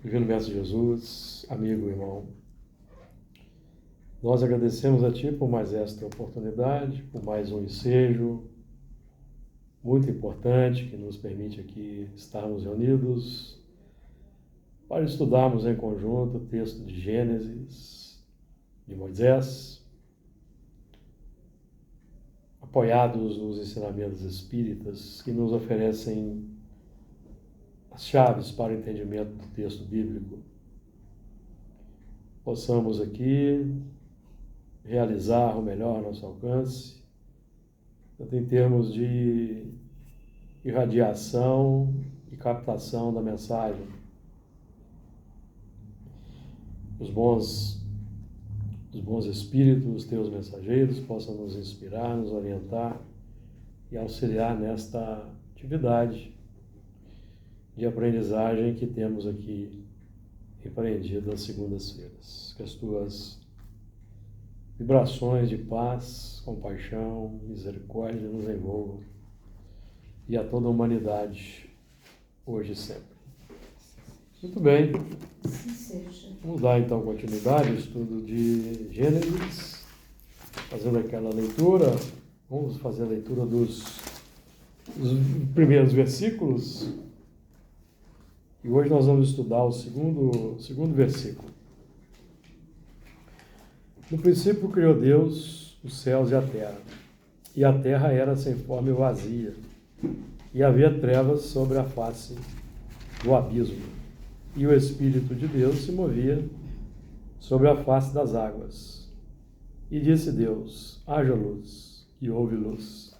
Divino Mestre Jesus, amigo e irmão, nós agradecemos a Ti por mais esta oportunidade, por mais um ensejo muito importante que nos permite aqui estarmos reunidos para estudarmos em conjunto o texto de Gênesis, de Moisés, apoiados nos ensinamentos espíritas que nos oferecem as chaves para o entendimento do texto bíblico. Possamos aqui realizar o melhor ao nosso alcance, tanto em termos de irradiação e captação da mensagem. Os bons espíritos, teus mensageiros, possam nos inspirar, nos orientar e auxiliar nesta atividade de aprendizagem que temos aqui empreendido às segundas-feiras. Que as tuas vibrações de paz, compaixão, misericórdia nos envolvam e a toda a humanidade, hoje e sempre. Muito bem. Vamos dar então continuidade ao estudo de Gênesis, fazendo aquela leitura. Vamos fazer a leitura dos primeiros versículos. E hoje nós vamos estudar o segundo versículo. No princípio criou Deus os céus e a terra era sem forma e vazia, e havia trevas sobre a face do abismo, e o Espírito de Deus se movia sobre a face das águas. E disse Deus: haja luz, e houve luz.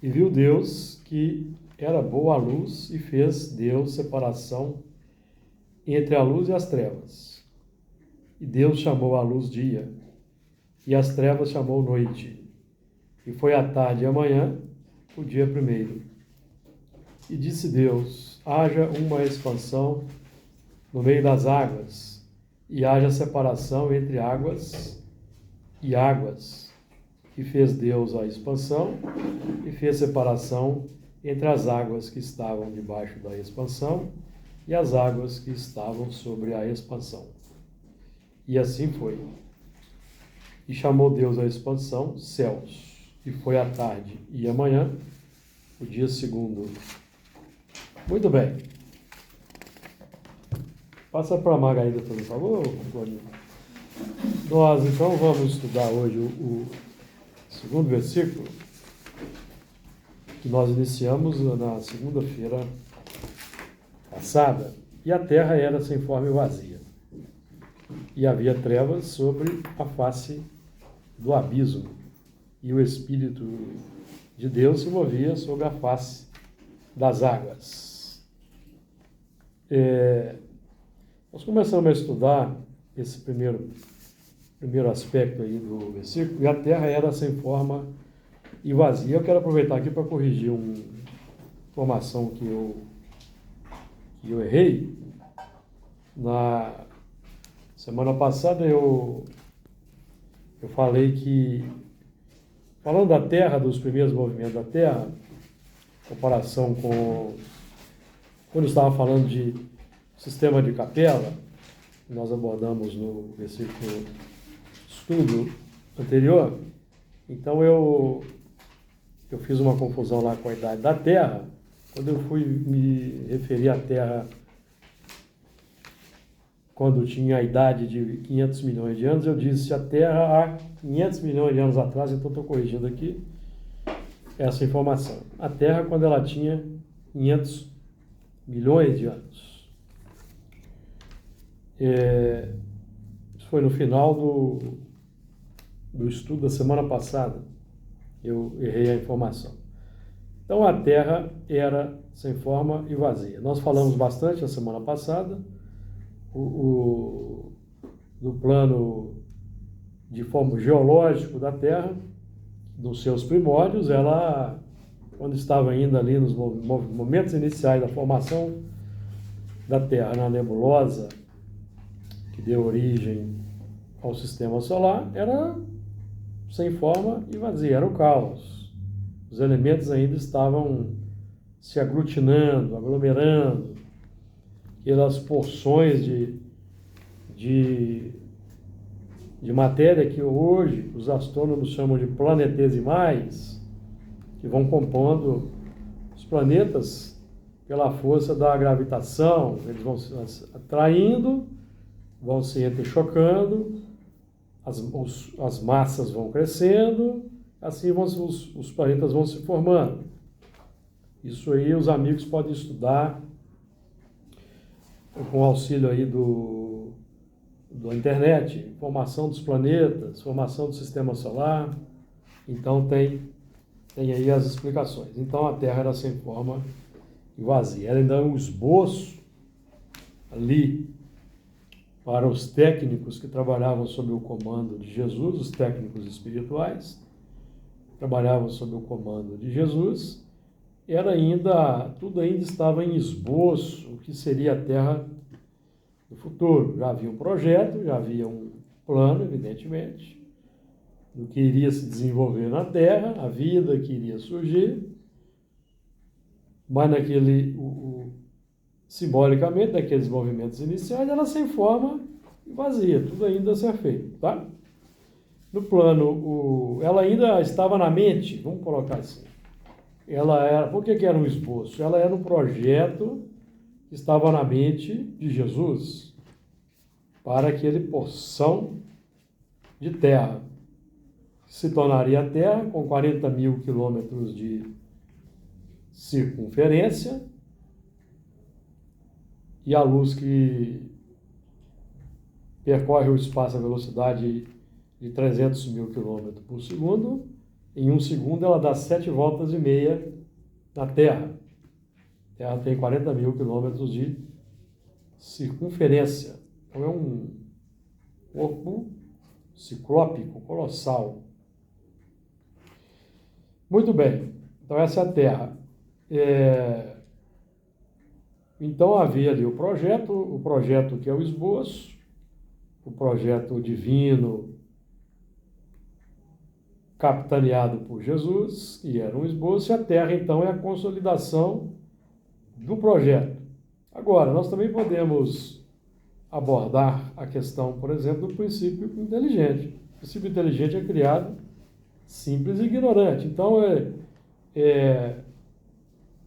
E viu Deus que era boa a luz, e fez Deus separação entre a luz e as trevas. E Deus chamou a luz dia, e as trevas chamou noite. E foi a tarde e a manhã, o dia primeiro. E disse Deus: haja uma expansão no meio das águas, e haja separação entre águas e águas. E fez Deus a expansão, e fez separação entre as águas que estavam debaixo da expansão e as águas que estavam sobre a expansão. E assim foi. E chamou Deus a expansão céus, e foi a tarde e a manhã, o dia segundo. Muito bem. Passa para a Margarida, por favor, Antônio. Nós então vamos estudar hoje o segundo versículo, que nós iniciamos na segunda-feira passada. E a terra era sem forma e vazia, e havia trevas sobre a face do abismo, e o Espírito de Deus se movia sobre a face das águas. Nós começamos a estudar esse primeiro aspecto aí do versículo, e a terra era sem forma e vazia. Eu quero aproveitar aqui para corrigir uma informação que eu errei. Na semana passada eu falei que, falando da Terra, dos primeiros movimentos da Terra, em comparação com quando eu estava falando de sistema de capela, nós abordamos no versículo estudo anterior. Então eu fiz uma confusão lá com a idade da Terra. Quando eu fui me referir à Terra quando tinha a idade de 500 milhões de anos, eu disse a Terra há 500 milhões de anos atrás, então estou corrigindo aqui essa informação. A Terra quando ela tinha 500 milhões de anos. Isso foi no final do estudo da semana passada. Eu errei a informação. Então a Terra era sem forma e vazia. Nós falamos bastante na semana passada do plano de forma geológico da Terra, dos seus primórdios. Ela, quando estava ainda ali nos momentos iniciais da formação da Terra, na nebulosa que deu origem ao sistema solar, era sem forma e vazia, era o caos. Os elementos ainda estavam se aglutinando, aglomerando, pelas porções de matéria que hoje os astrônomos chamam de planetesimais, que vão compondo os planetas pela força da gravitação. Eles vão se atraindo, vão se entrechocando, as massas vão crescendo, assim os planetas vão se formando. Isso aí os amigos podem estudar com o auxílio aí da internet, formação dos planetas, formação do sistema solar. Então tem aí as explicações. Então a Terra era sem forma e vazia. Era ainda um esboço ali para os técnicos que trabalhavam sob o comando de Jesus, os técnicos espirituais, trabalhavam sob o comando de Jesus. Tudo ainda estava em esboço, o que seria a Terra no futuro. Já havia um projeto, já havia um plano, evidentemente, do que iria se desenvolver na Terra, a vida que iria surgir, mas simbolicamente, naqueles movimentos iniciais, era sem forma e vazia, tudo ainda a ser feito, tá? No plano, ela ainda estava na mente, vamos colocar assim. Por que era um esboço? Ela era um projeto que estava na mente de Jesus para aquele porção de terra, que se tornaria a Terra com 40 mil quilômetros de circunferência, e a luz que percorre o espaço à velocidade de 300 mil quilômetros por segundo, em um segundo ela dá 7 voltas e meia na Terra. A Terra tem 40 mil quilômetros de circunferência. Então é um corpo ciclópico, colossal. Muito bem, então essa é a Terra. Então havia ali o projeto que é o esboço, o projeto divino capitaneado por Jesus, que era um esboço, e a Terra então é a consolidação do projeto. Agora, nós também podemos abordar a questão, por exemplo, do princípio inteligente. O princípio inteligente é criado simples e ignorante. Então,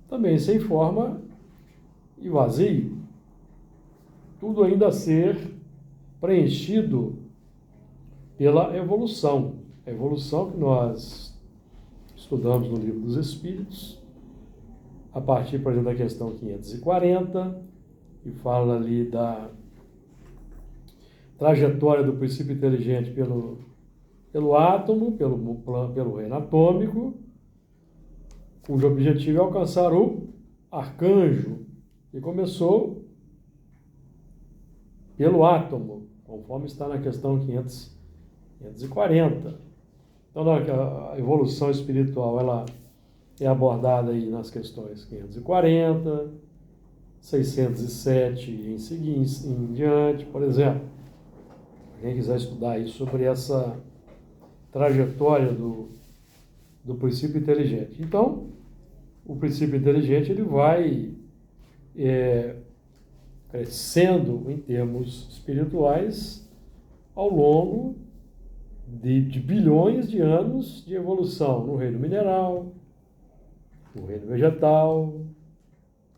também sem forma e vazio. Tudo ainda a ser preenchido pela evolução. A evolução que nós estudamos no Livro dos Espíritos, a partir, por exemplo, da questão 540, que fala ali da trajetória do princípio inteligente pelo átomo, pelo reino atômico, cujo objetivo é alcançar o arcanjo, que começou pelo átomo, conforme está na questão 540. Então, a evolução espiritual ela é abordada aí nas questões 540, 607 em diante, por exemplo. Quem quiser estudar aí sobre essa trajetória do princípio inteligente. Então, o princípio inteligente ele vai crescendo em termos espirituais ao longo de bilhões de anos de evolução no reino mineral, no reino vegetal,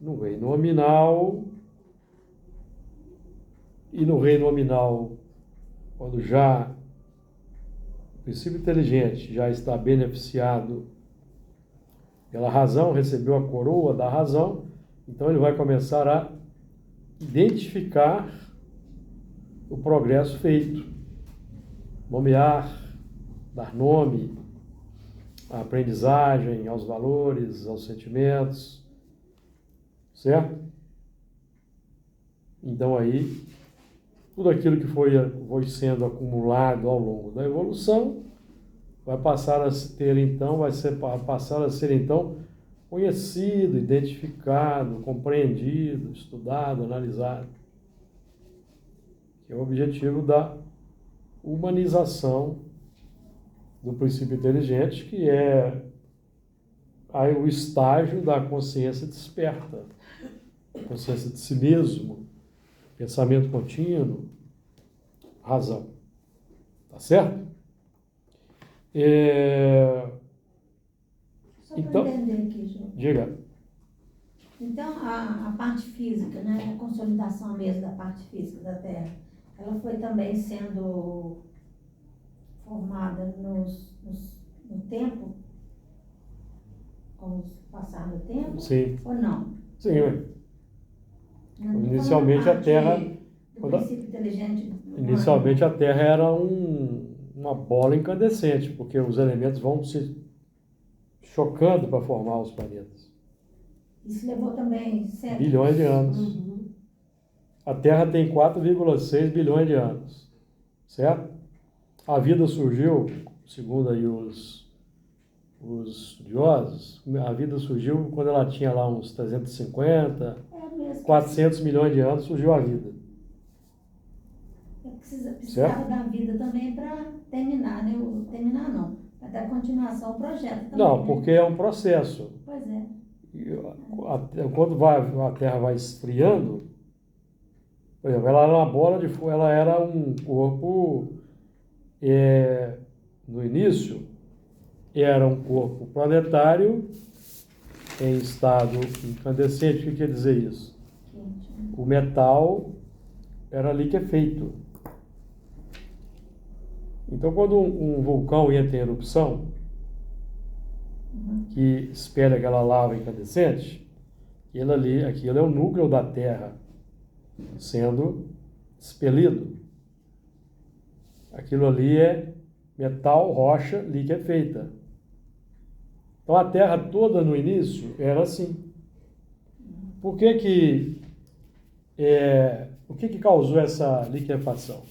no reino nominal. E no reino nominal, quando já o princípio inteligente já está beneficiado pela razão, recebeu a coroa da razão, então ele vai começar a identificar o progresso feito, nomear, dar nome à aprendizagem, aos valores, aos sentimentos, certo? Então aí, tudo aquilo que foi sendo acumulado ao longo da evolução vai passar a ser então conhecido, identificado, compreendido, estudado, analisado. Que é o objetivo da humanização do princípio inteligente, que é aí o estágio da consciência desperta, consciência de si mesmo, pensamento contínuo, razão. Tá certo? Só para Então, entender aqui, João. diga. Então, a parte física, né, a consolidação mesmo da parte física da Terra, ela foi também sendo formada no tempo, com o passar do tempo? Sim. Ou não? Sim, ué. Não tô Inicialmente falando a Terra... do princípio inteligente humano. Inicialmente a Terra era uma bola incandescente, porque os elementos vão se chocando para formar os planetas. Isso levou também séculos. Bilhões de anos. Uhum. A Terra tem 4,6 bilhões de anos, certo? A vida surgiu, segundo aí os estudiosos, a vida surgiu quando ela tinha lá uns 350, É mesmo. 400 milhões de anos, surgiu a vida. Precisava da vida também para terminar, né? Terminar não, para dar continuação ao projeto também. Não, né? porque é um processo. Pois é. Quando a Terra vai esfriando, por exemplo, ela era uma bola de fogo, ela era um corpo, no início, era um corpo planetário em estado incandescente. O que quer dizer isso? Quente, né? O metal era liquefeito. Então, quando um vulcão entra em erupção, Uhum. que espelha aquela lava incandescente, aquilo é o núcleo da Terra sendo expelido. Aquilo ali é metal, rocha, liquefeita. Então a Terra toda no início era assim. O que causou essa liquefação?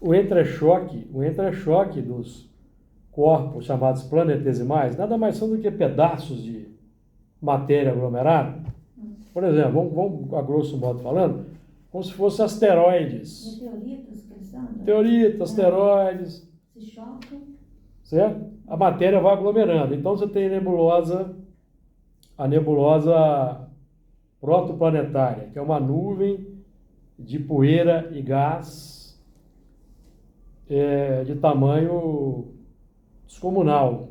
O entrechoque dos corpos chamados planetesimais, nada mais são do que pedaços de matéria aglomerada. Por exemplo, vamos a grosso modo falando, como se fossem asteroides. Meteoritos que eles são? Meteoritos, asteroides, Se chocam. certo? A matéria vai aglomerando. Então você tem a nebulosa protoplanetária, que é uma nuvem de poeira e gás de tamanho descomunal.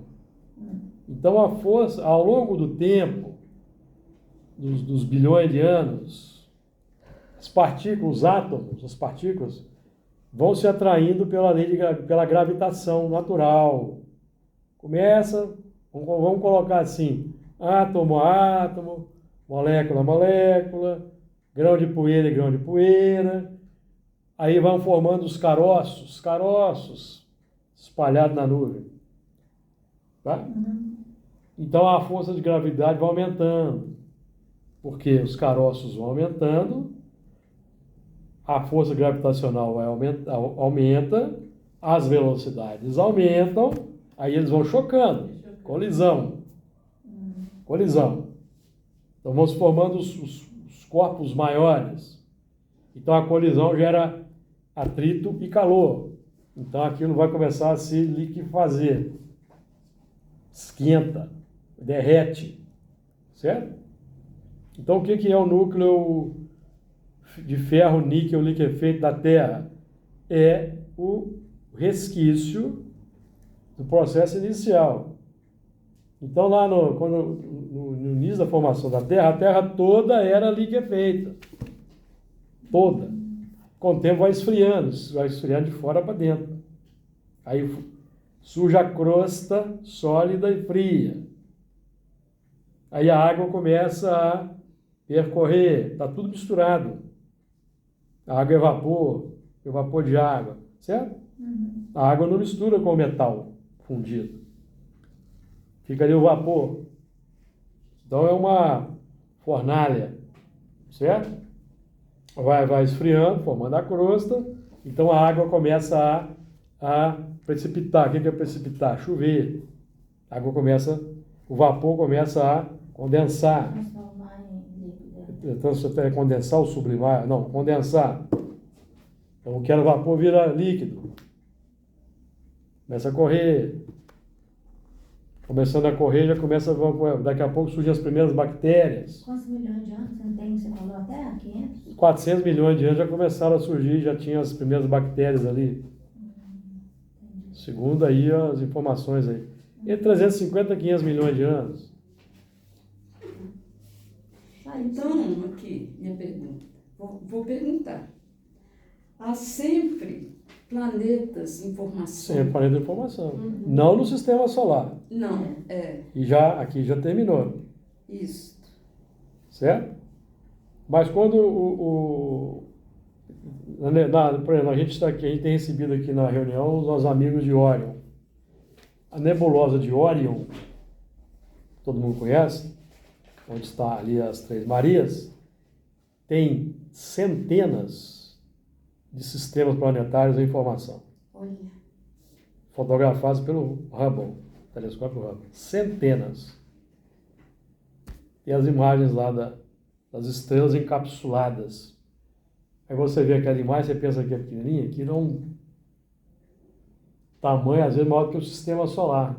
Então a força, ao longo do tempo, dos bilhões de anos, as partículas vão se atraindo pela gravitação natural. Vamos colocar assim, átomo a átomo, molécula a molécula, grão de poeira e grão de poeira. Aí vão formando os caroços espalhados na nuvem. Tá? Uhum. Então a força de gravidade vai aumentando, porque os caroços vão aumentando, a força gravitacional aumenta, as velocidades aumentam, aí eles vão chocando, colisão. Então vão se formando os corpos maiores. Então a colisão gera atrito e calor. Então aquilo vai começar a se liquefazer, esquenta, derrete, certo? Então o que é o núcleo de ferro níquel liquefeito da Terra? É o resquício do processo inicial. Então lá no início da formação da Terra, a Terra toda era liquefeita. Toda. Com o tempo vai esfriando de fora para dentro. Aí surge a crosta sólida e fria. Aí a água começa a percorrer, está tudo misturado. A água é vapor de água, certo? Uhum. A água não mistura com o metal fundido. Fica ali o vapor. Então é uma fornalha, certo? Vai esfriando, formando a crosta, então a água começa a precipitar. O que é precipitar? Chover. O vapor começa a condensar. Transformar em líquido. Então, você tem que condensar ou sublimar? Não, condensar. Então, o que era vapor vira líquido. Começa a correr. Começando a correr, já começa, daqui a pouco surgem as primeiras bactérias. Quantos milhões de anos não tem? Você falou até 500? 400 milhões de anos já começaram a surgir, já tinha as primeiras bactérias ali. Segundo aí as informações aí. Entre 350 e 500 milhões de anos. Então, aqui, minha pergunta. Vou perguntar. Há sempre planetas em formação? Sempre planeta de informação. Não no sistema solar. Não, E aqui já terminou. isso. Certo? Mas quando por exemplo, a gente está aqui, a gente tem recebido aqui na reunião os nossos amigos de Órion. A nebulosa de Órion, todo mundo conhece, onde está ali as Três Marias, tem centenas de sistemas planetários em formação. Olha. Fotografados pelo Hubble, telescópio Hubble. Centenas. E as imagens lá das estrelas encapsuladas. Aí você vê aquela imagem, você pensa que é pequenininha, que não é um tamanho, às vezes, maior do que o sistema solar.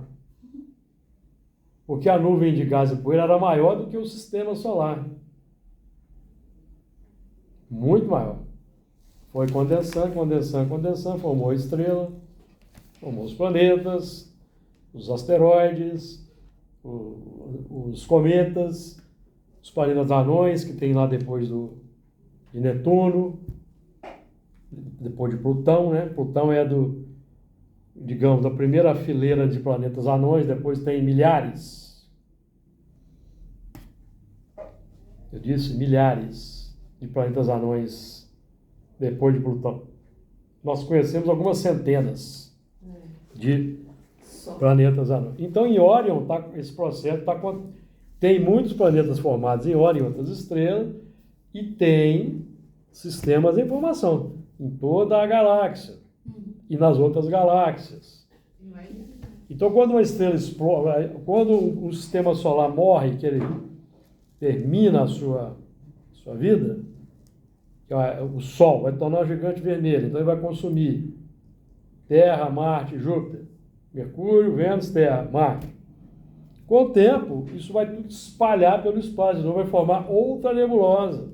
Porque a nuvem de gás e poeira era maior do que o sistema solar. Muito maior. Foi condensando, condensando, condensando, formou a estrela, formou os planetas, os asteroides, os cometas, os planetas anões que tem lá depois de Netuno, depois de Plutão, né? Plutão é digamos, da primeira fileira de planetas anões, depois tem milhares. Eu disse milhares de planetas anões depois de Plutão. Nós conhecemos algumas centenas de planetas anões. Então, em Órion, esse processo tem muitos planetas formados em Órion, outras estrelas, e tem sistemas em formação em toda a galáxia e nas outras galáxias. Então, quando uma estrela explode, quando um sistema solar morre, que ele termina a sua vida, o Sol vai tornar um gigante vermelho, então ele vai consumir Terra, Marte, Júpiter, Mercúrio, Vênus, Terra, Marte. Com o tempo, isso vai tudo espalhar pelo espaço, então vai formar outra nebulosa.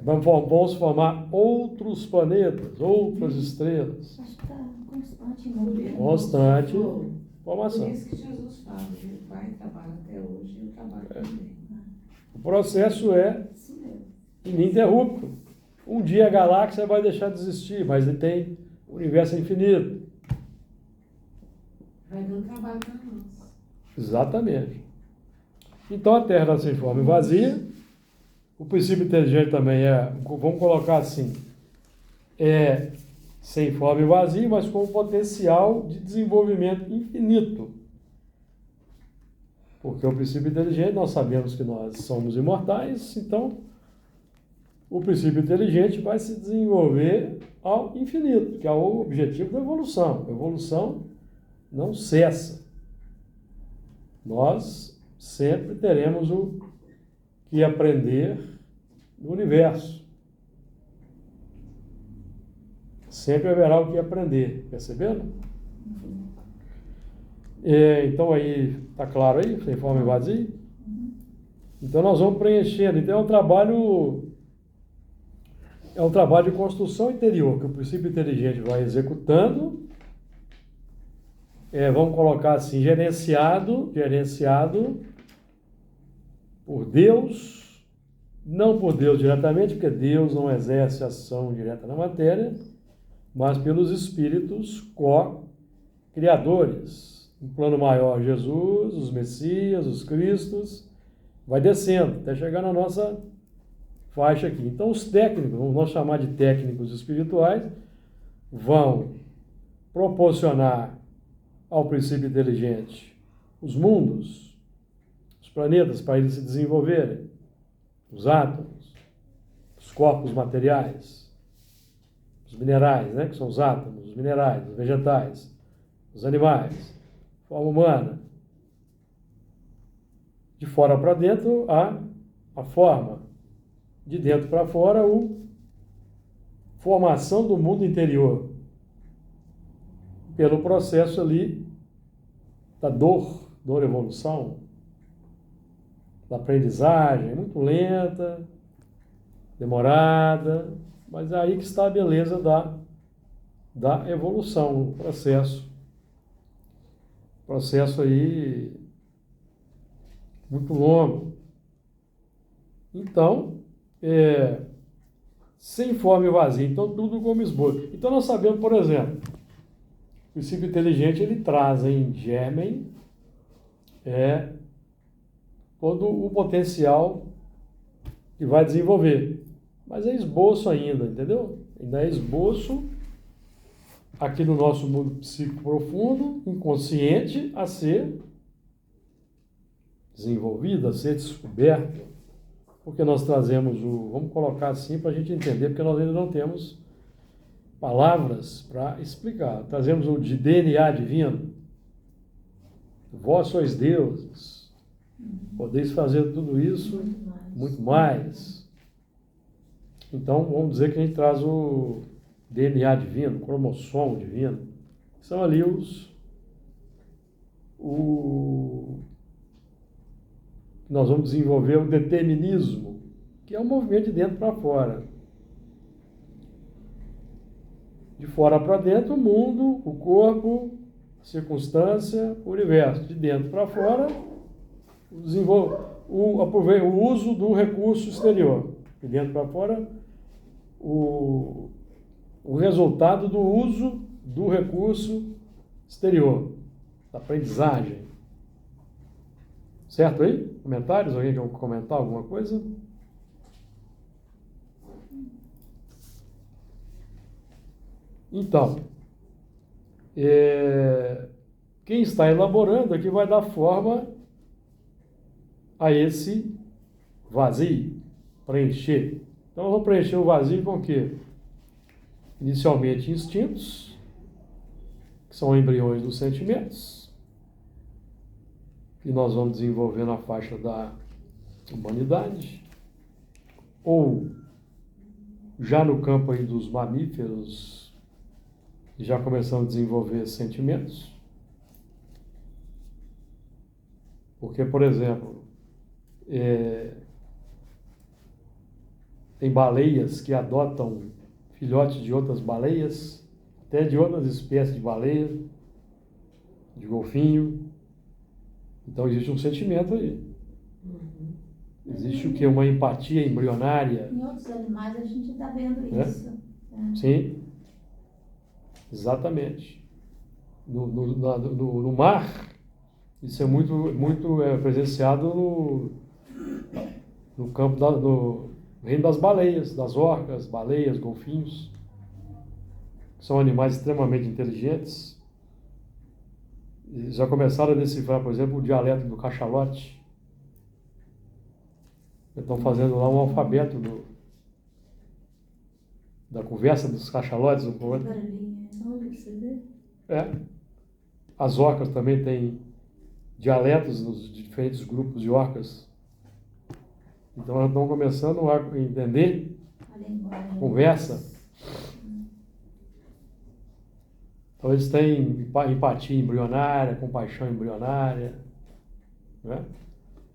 Vamos formar outros planetas, outras estrelas. Acho que está constante em movimento. Constante Por formação. isso que Jesus fala, ele vai trabalhar até hoje e eu trabalho também. O processo é Isso mesmo. ininterrupto. Um dia a galáxia vai deixar de existir, mas ele tem o universo infinito. Vai dando trabalho para nós. Exatamente. Então a Terra nasce em forma vazia. O princípio inteligente também vamos colocar assim, sem forma e vazio, mas com um potencial de desenvolvimento infinito. Porque o princípio inteligente, nós sabemos que nós somos imortais, então o princípio inteligente vai se desenvolver ao infinito, que é o objetivo da evolução. A evolução não cessa. Nós sempre teremos o que aprender no universo. Sempre haverá o que aprender, perceberam? Então aí, tá claro aí, sem forma e vazio? Então nós vamos preenchendo. Então é um trabalho de construção interior, que o princípio inteligente vai executando, vamos colocar assim, gerenciado por Deus, não por Deus diretamente, porque Deus não exerce ação direta na matéria, mas pelos espíritos co-criadores. Um plano maior, Jesus, os Messias, os Cristos, vai descendo, até chegar na nossa faixa aqui. Então os técnicos, vamos chamar de técnicos espirituais, vão proporcionar ao princípio inteligente os mundos, os planetas para eles se desenvolverem, os átomos, os corpos materiais, os minerais, né, que são os átomos, os minerais, os vegetais, os animais, forma humana. De fora para dentro, a forma. De dentro para fora, a formação do mundo interior. Pelo processo ali da dor evolução, da aprendizagem, muito lenta, demorada, mas é aí que está a beleza da evolução, o processo. Processo aí muito longo. Então, sem fome e vazio, então tudo como esboço. Então nós sabemos, por exemplo, o princípio inteligente ele traz em germen todo o potencial que vai desenvolver. Mas é esboço ainda, entendeu? Ainda é esboço aqui no nosso mundo psíquico profundo, inconsciente, a ser desenvolvido, a ser descoberto. Porque nós trazemos vamos colocar assim para a gente entender, porque nós ainda não temos palavras para explicar. Trazemos o de DNA divino. Vós sois deuses. Podeis fazer tudo isso, muito mais. Então, vamos dizer que a gente traz o DNA divino, o cromossomo divino. São ali nós vamos desenvolver o determinismo, que é um movimento de dentro para fora. De fora para dentro, o mundo, o corpo, a circunstância, o universo. De dentro para fora, o uso do recurso exterior. De dentro para fora, o resultado do uso do recurso exterior, da aprendizagem. Certo aí? Comentários? Alguém quer comentar alguma coisa? Então, quem está elaborando aqui vai dar forma a esse vazio, preencher. Então, eu vou preencher o vazio com o quê? Inicialmente instintos, que são embriões dos sentimentos, que nós vamos desenvolver na faixa da humanidade, ou já no campo aí dos mamíferos, já começamos a desenvolver sentimentos. Porque, por exemplo, tem baleias que adotam filhotes de outras baleias, até de outras espécies de baleia, de golfinho. Então existe um sentimento aí. Existe o que? Uma empatia embrionária. Em outros animais a gente está vendo isso. Sim, exatamente. No mar, isso é muito presenciado no campo no reino das baleias, das orcas, baleias, golfinhos. São animais extremamente inteligentes. E já começaram a decifrar, por exemplo, o dialeto do cachalote. Estão fazendo lá um alfabeto da conversa dos cachalotes um com o outro. As orcas também têm dialetos nos diferentes grupos de orcas. Então elas estão começando a entender a conversa. Então eles têm empatia embrionária, compaixão embrionária. Né?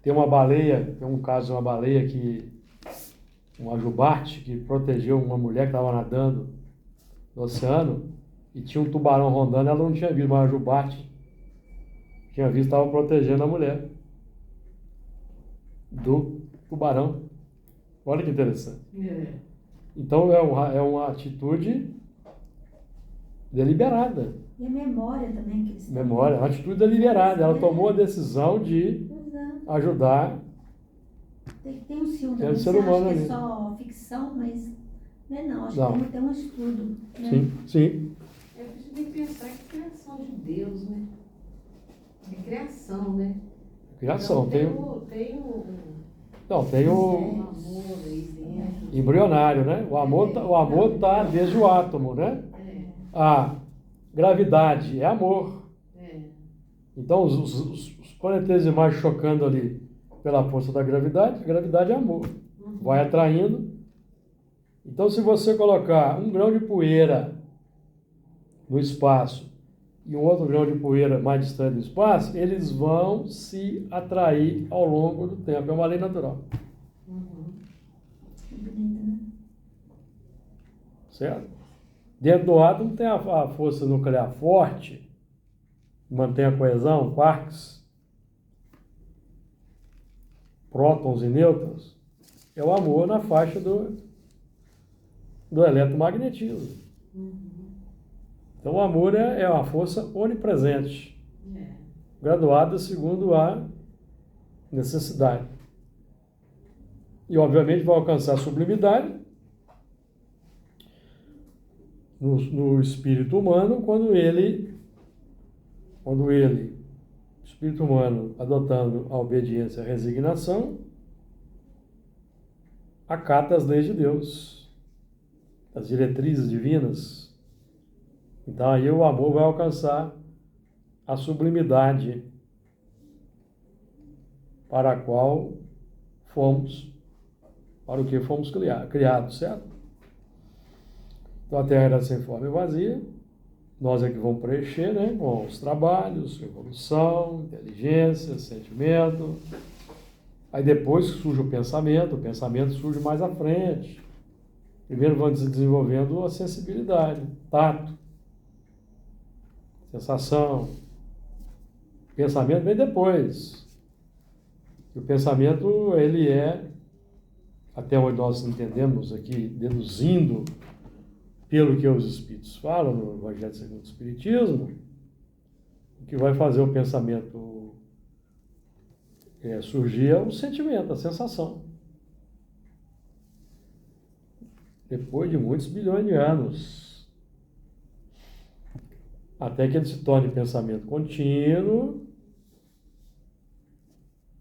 Tem uma baleia, tem um caso de uma baleia uma jubarte, que protegeu uma mulher que estava nadando no oceano e tinha um tubarão rondando, ela não tinha visto, mas a jubarte tinha visto, estava protegendo a mulher do tubarão. Olha que interessante. Então é uma atitude deliberada. E a memória também. Que eles memória, uma atitude deliberada. Ela tomou a decisão de ajudar. Tem um filme também, ser humano acha que ali. é só ficção, mas não é não. Acho Não. que tem um estudo. Né? Sim. A gente tem que pensar que é criação de Deus, né? É criação, né? Criação. Então, tem Tem o o amor aí dentro. embrionário, né? O amor está desde o átomo, né? A gravidade é amor. Então, os planetesimais chocando ali pela força da gravidade, a gravidade é amor. Vai atraindo. Então, se você colocar um grão de poeira no espaço e um outro grão de poeira mais distante do espaço, eles vão se atrair ao longo do tempo. É uma lei natural. Que bonito, né? Certo? Dentro do átomo tem a força nuclear forte, mantém a coesão, quarks, prótons e nêutrons. É o amor na faixa do eletromagnetismo. Então o amor é uma força onipresente, graduada segundo a necessidade. E obviamente vai alcançar a sublimidade no espírito humano quando o espírito humano, adotando a obediência e a resignação, acata as leis de Deus, as diretrizes divinas. Então aí o amor vai alcançar a sublimidade para a qual para o que fomos criados, certo? Então a Terra era sem forma e vazia, nós é que vamos preencher, né, com os trabalhos, evolução, inteligência, sentimento. Aí depois surge o pensamento surge mais à frente. Primeiro vamos desenvolvendo a sensibilidade, tato, sensação. O pensamento vem depois. E o pensamento, ele é, até onde nós entendemos aqui, deduzindo pelo que os Espíritos falam no Evangelho segundo o Espiritismo, o que vai fazer o pensamento surgir é o sentimento, a sensação. Depois de muitos bilhões de anos, até que ele se torne pensamento contínuo,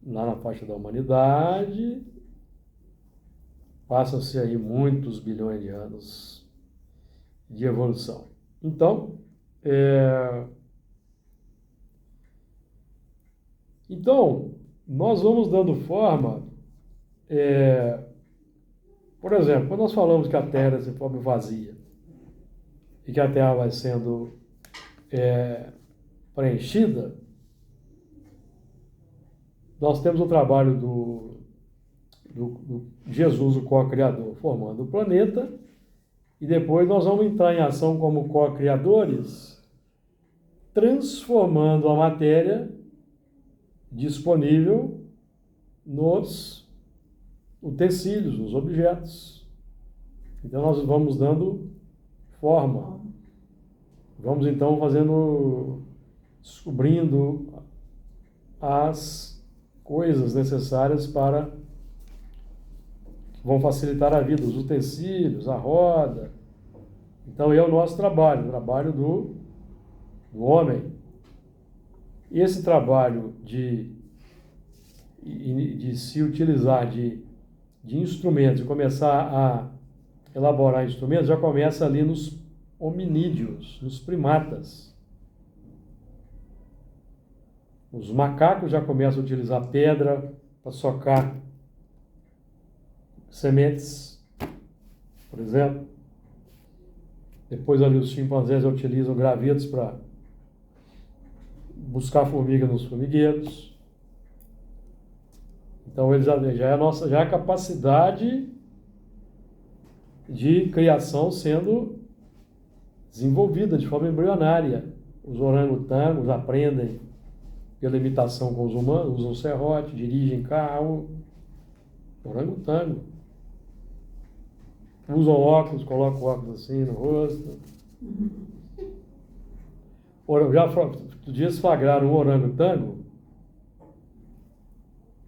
lá na faixa da humanidade, passam-se aí muitos bilhões de anos de evolução. Então, nós vamos dando forma, por exemplo, quando nós falamos que a Terra é de forma vazia e que a Terra vai sendo preenchida, nós temos o trabalho do Jesus, o co-criador, formando o planeta, e depois nós vamos entrar em ação como co-criadores, transformando a matéria disponível nos utensílios, nos objetos. Então nós vamos dando forma. Vamos então descobrindo as coisas necessárias que vão facilitar a vida, os utensílios, a roda. Então é o nosso trabalho, o trabalho do homem. E esse trabalho de se utilizar de instrumentos, de começar a elaborar instrumentos, já começa ali nos hominídeos, nos primatas. Os macacos já começam a utilizar pedra para socar sementes, por exemplo. Depois ali os chimpanzés já utilizam gravetos para buscar formiga nos formigueiros. Então eles já é a capacidade de criação sendo desenvolvida de forma embrionária. Os orangotangos aprendem pela imitação com os humanos, usam serrote, dirigem carro. Orangotango. Usam óculos, colocam óculos assim no rosto. Já outro dia flagraram um orangotango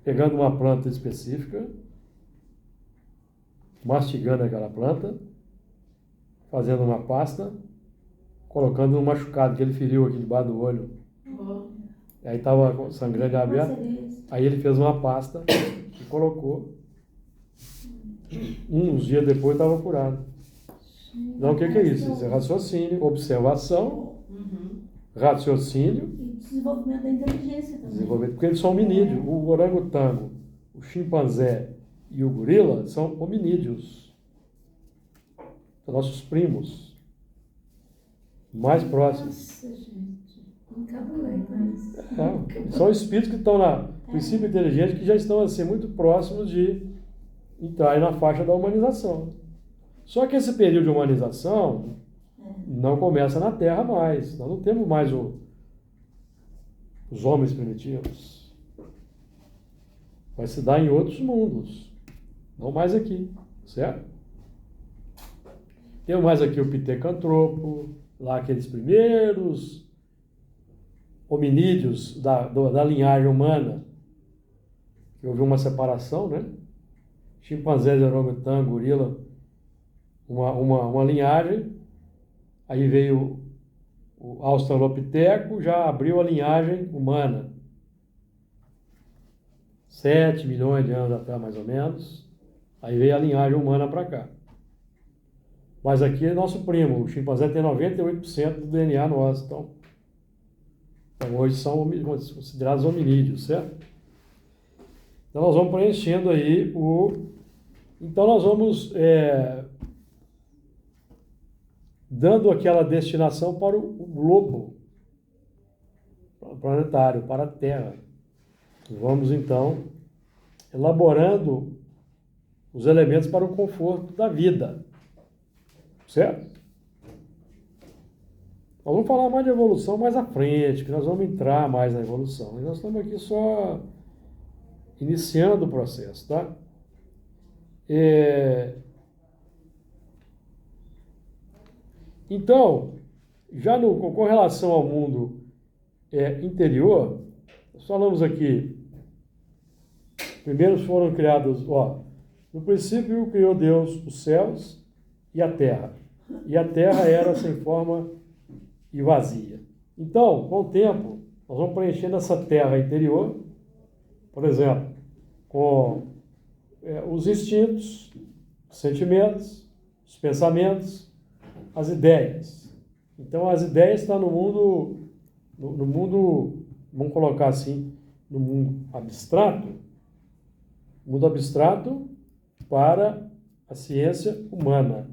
pegando uma planta específica, mastigando aquela planta, fazendo uma pasta, colocando no machucado que ele feriu aqui debaixo do olho. Aí estava sangrando aberto. Aí ele fez uma pasta e colocou. Uns dias depois estava curado. Então o que é isso? Isso é raciocínio, observação, raciocínio. E desenvolvimento da inteligência também. Porque eles são hominídeos. O orangotango, o chimpanzé e o gorila são hominídeos. São nossos primos. mais próximo. Nossa, gente. Encabulei com isso. São espíritos que estão na princípio inteligente, que já estão assim muito próximos de entrar na faixa da humanização. Só que esse período de humanização não começa na Terra mais. Nós não temos mais os homens primitivos. Vai se dar em outros mundos, não mais aqui, certo? Temos mais aqui o Pithecantropo, lá aqueles primeiros hominídeos da linhagem humana, que houve uma separação, né? Chimpanzés, orangotango, gorila, uma linhagem, aí veio o Australopiteco, já abriu a linhagem humana. 7 milhões de anos atrás, mais ou menos, aí veio a linhagem humana para cá. Mas aqui é nosso primo, o chimpanzé tem 98% do DNA nosso, então hoje são considerados hominídeos, certo? Então nós vamos preenchendo aí Então nós vamos dando aquela destinação para o globo planetário, para a Terra. Vamos então elaborando os elementos para o conforto da vida, certo? Nós vamos falar mais de evolução mais à frente, que nós vamos entrar mais na evolução. E nós estamos aqui só iniciando o processo, tá? Então, já com relação ao mundo interior, nós falamos aqui, primeiro foram criados, no princípio criou Deus os céus e a terra era sem forma e vazia. Então, com o tempo, nós vamos preenchendo essa terra interior, por exemplo, com os instintos, os sentimentos, os pensamentos, as ideias. Então, as ideias estão no mundo, vamos colocar assim, no mundo abstrato para a ciência humana.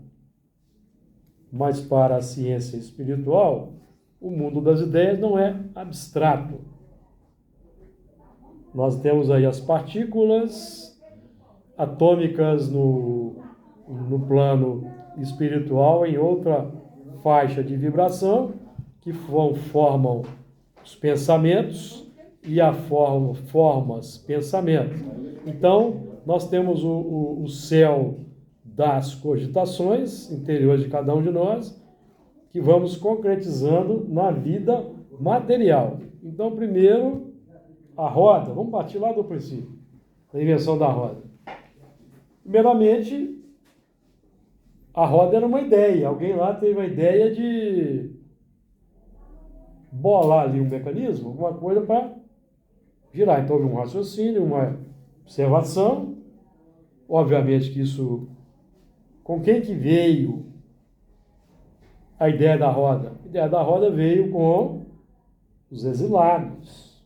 Mas para a ciência espiritual, o mundo das ideias não é abstrato. Nós temos aí as partículas atômicas no plano espiritual, em outra faixa de vibração, que formam os pensamentos e a formas pensamentos. Então, nós temos o céu das cogitações interiores de cada um de nós, que vamos concretizando na vida material. Então, primeiro, a roda, vamos partir lá do princípio, da invenção da roda. Primeiramente, a roda era uma ideia, alguém lá teve a ideia de bolar ali um mecanismo, alguma coisa para girar. Então, houve um raciocínio, uma observação, obviamente que isso, com quem que veio a ideia da roda? A ideia da roda veio com os exilados,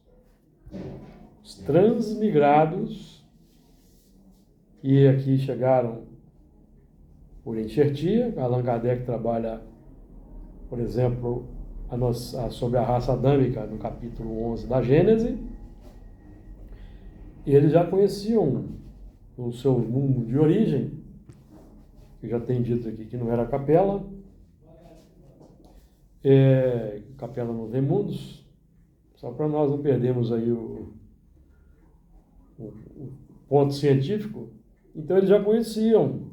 os transmigrados, que aqui chegaram por enxertia. Allan Kardec trabalha, por exemplo, sobre a raça adâmica no capítulo 11 da Gênese. E eles já conheciam o seu mundo de origem, que já tem dito aqui que não era capela. Capela não tem mundos, só para nós não perdermos aí o ponto científico. Então eles já conheciam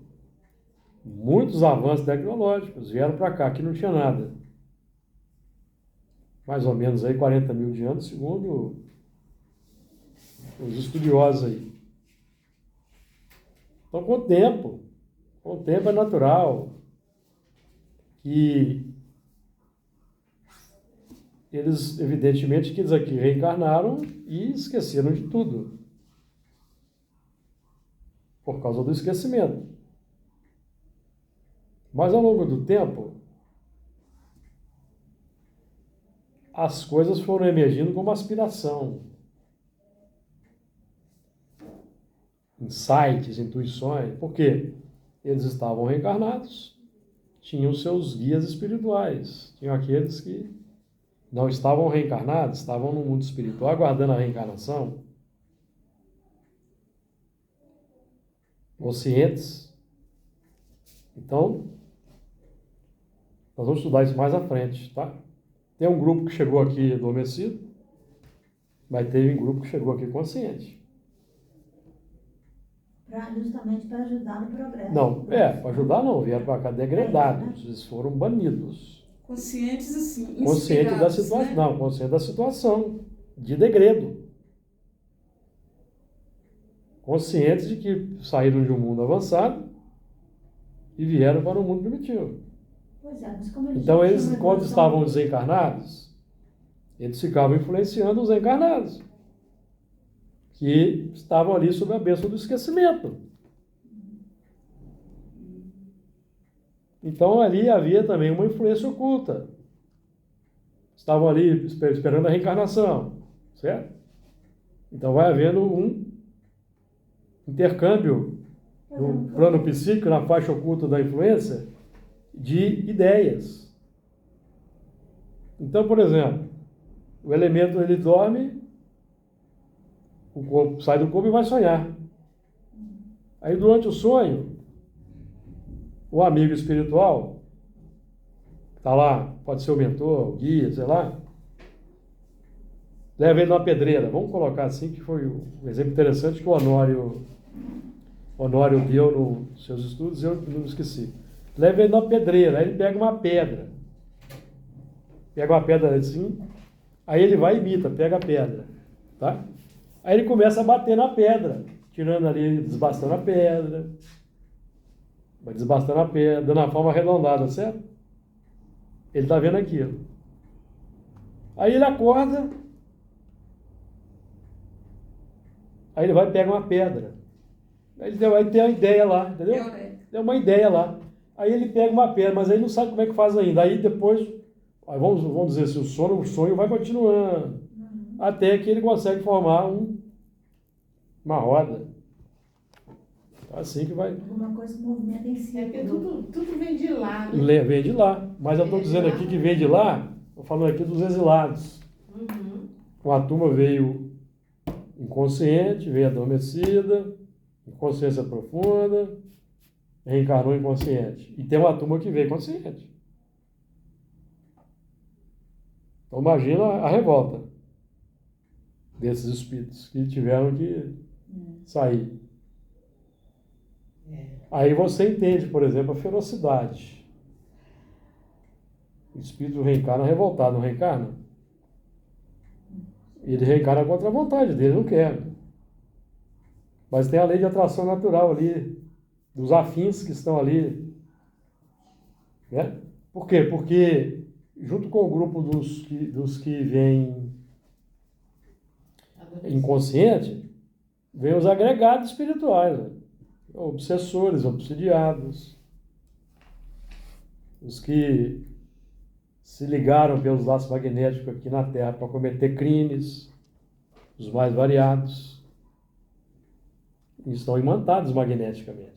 muitos avanços tecnológicos, vieram para cá, que não tinha nada. Mais ou menos aí 40 mil de anos, segundo os estudiosos aí. Então, com o tempo é natural que eles, evidentemente, que eles aqui reencarnaram e esqueceram de tudo, por causa do esquecimento. Mas, ao longo do tempo, as coisas foram emergindo como aspiração, insights, intuições, porque eles estavam reencarnados, tinham seus guias espirituais. Tinham aqueles que não estavam reencarnados, estavam no mundo espiritual aguardando a reencarnação. Conscientes. Então, nós vamos estudar isso mais à frente, tá? Tem um grupo que chegou aqui adormecido, mas teve um grupo que chegou aqui consciente. Justamente para ajudar no progresso. Não, para ajudar não, vieram para cá degredados, eles foram banidos. Conscientes assim, Conscientes da situação, né? não, conscientes da situação, de degredo. Conscientes de que saíram de um mundo avançado e vieram para o mundo primitivo. Pois é, mas como Então já eles, tinham uma quando evolução- estavam desencarnados, eles ficavam influenciando os encarnados, que estavam ali sob a bênção do esquecimento. Então ali havia também uma influência oculta. Estavam ali esperando a reencarnação, certo? Então vai havendo um intercâmbio no plano psíquico, na faixa oculta da influência, de ideias. Então, por exemplo, o elemento ele dorme, o corpo sai do corpo e vai sonhar. Aí durante o sonho, o amigo espiritual, que está lá, pode ser o mentor, o guia, sei lá, leva ele numa pedreira. Vamos colocar assim, que foi um exemplo interessante que o Honório deu nos seus estudos, eu não esqueci. Leva ele numa pedreira, aí ele pega uma pedra. Pega uma pedra assim, aí ele vai e imita, pega a pedra, tá? Aí ele começa a bater na pedra, tirando ali, desbastando a pedra, vai desbastando a pedra, dando a forma arredondada, certo? Ele está vendo aquilo. Aí ele acorda, aí ele vai e pega uma pedra. Aí ele tem uma ideia lá, entendeu? Tem uma ideia lá. Aí ele pega uma pedra, mas ele não sabe como é que faz ainda. Aí depois, aí vamos dizer assim, o sonho vai continuando, até que ele consegue formar uma roda. Assim que vai. Alguma coisa que movimenta em si. É porque tudo vem de lá, né? Vem de lá. Mas eu estou dizendo aqui que vem de lá, estou falando aqui dos exilados. Uhum. Uma turma veio inconsciente, veio adormecida, inconsciência profunda, reencarnou inconsciente. E tem uma turma que veio consciente. Então imagina a revolta desses espíritos que tiveram que sair. Aí você entende, por exemplo, a ferocidade. O espírito reencarna revoltado, não reencarna? Ele reencarna contra a vontade dele, não quer. Mas tem a lei de atração natural ali, dos afins que estão ali. Né? Por quê? Porque junto com o grupo dos que vêm inconsciente, vem os agregados espirituais, né? Obsessores, obsidiados, os que se ligaram pelos laços magnéticos aqui na Terra para cometer crimes, os mais variados, e estão imantados magneticamente.